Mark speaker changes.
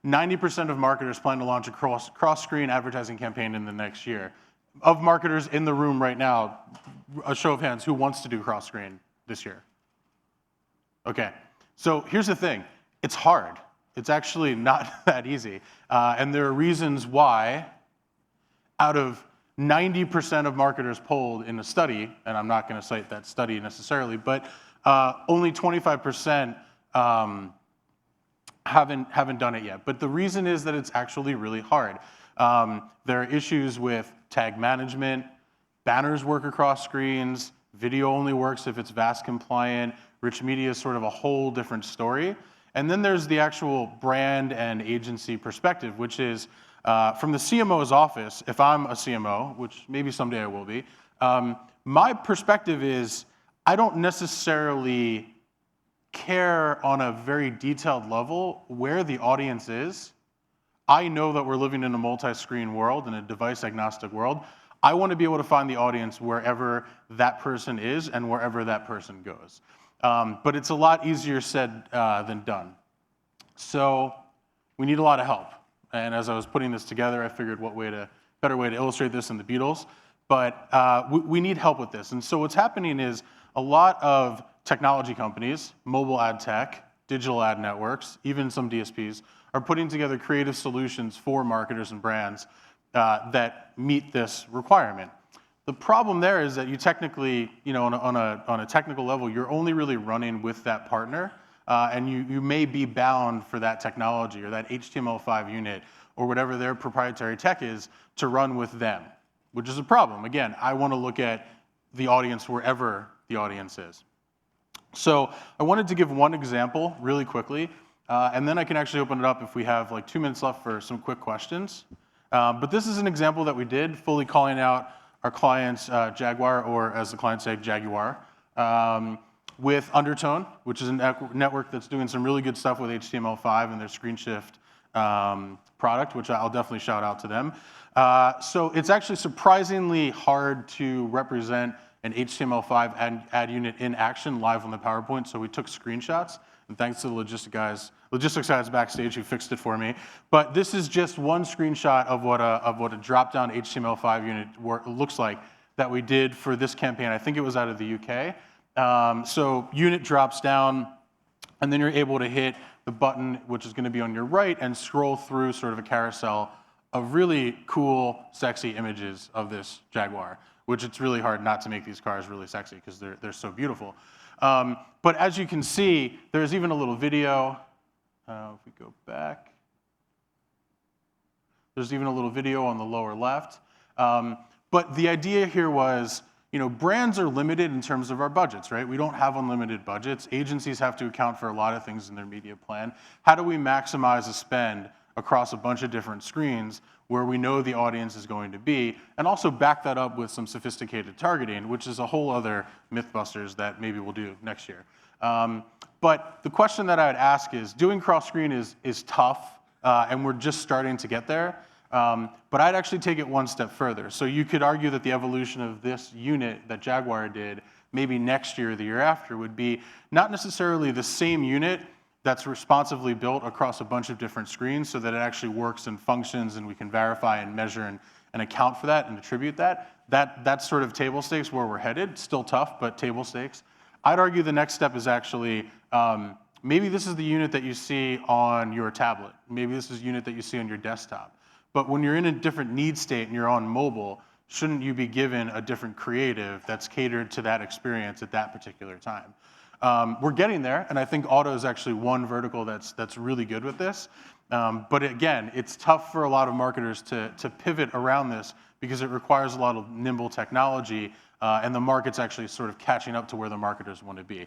Speaker 1: 90% of marketers plan to launch a cross-screen advertising campaign in the next year. Of marketers in the room right now, a show of hands, who wants to do cross-screen this year? Okay, so here's the thing. It's hard. It's actually not that easy. And there are reasons why out of 90% of marketers polled in a study, and I'm not going to cite that study necessarily, but only 25% haven't done it yet. But the reason is that it's actually really hard. There are issues with tag management, banners work across screens, video only works if it's VAST compliant, rich media is sort of a whole different story. And then there's the actual brand and agency perspective, which is from the CMO's office, if I'm a CMO, which maybe someday I will be, my perspective is I don't necessarily care on a very detailed level where the audience is. I know that we're living in a multi-screen world, in a device-agnostic world. I want to be able to find the audience wherever that person is and wherever that person goes. But it's a lot easier said than done. So we need a lot of help. And as I was putting this together, I figured what better way to illustrate this than the Beatles. But we need help with this. And so what's happening is a lot of technology companies, mobile ad tech, digital ad networks, even some DSPs, are putting together creative solutions for marketers and brands that meet this requirement. The problem there is that you technically, on a technical level, you're only really running with that partner, and you may be bound for that technology or that HTML5 unit or whatever their proprietary tech is to run with them, which is a problem. Again, I want to look at the audience wherever the audience is. So I wanted to give one example really quickly, and then I can actually open it up if we have like 2 minutes left for some quick questions. But this is an example that we did, fully calling out our clients Jaguar, or as the clients say, Jaguar, with Undertone, which is a network that's doing some really good stuff with HTML5 and their ScreenShift product, which I'll definitely shout out to them. So it's actually surprisingly hard to represent an HTML5 ad unit in action live on the PowerPoint, so we took screenshots, and thanks to the logistics guys backstage who fixed it for me. But this is just one screenshot of what a drop-down HTML5 unit looks like that we did for this campaign. I think it was out of the UK. So unit drops down, and then you're able to hit the button, which is going to be on your right, and scroll through sort of a carousel of really cool, sexy images of this Jaguar, which it's really hard not to make these cars really sexy because they're so beautiful. But as you can see, there's even a little video. If we go back, there's even a little video on the lower left. But the idea here was, brands are limited in terms of our budgets, right? We don't have unlimited budgets. Agencies have to account for a lot of things in their media plan. How do we maximize a spend across a bunch of different screens where we know the audience is going to be, and also back that up with some sophisticated targeting, which is a whole other Mythbusters that maybe we'll do next year. But the question that I would ask is, doing cross-screen is tough, and we're just starting to get there. But I'd actually take it one step further. So you could argue that the evolution of this unit that Jaguar did, maybe next year or the year after, would be not necessarily the same unit that's responsively built across a bunch of different screens so that it actually works and functions and we can verify and measure and account for that and attribute that. That's sort of table stakes where we're headed. Still tough, but table stakes. I'd argue the next step is actually, maybe this is the unit that you see on your tablet. Maybe this is the unit that you see on your desktop. But when you're in a different need state and you're on mobile, shouldn't you be given a different creative that's catered to that experience at that particular time? We're getting there, and I think auto is actually one vertical that's really good with this. But again, it's tough for a lot of marketers to pivot around this because it requires a lot of nimble technology, and the market's actually sort of catching up to where the marketers want to be.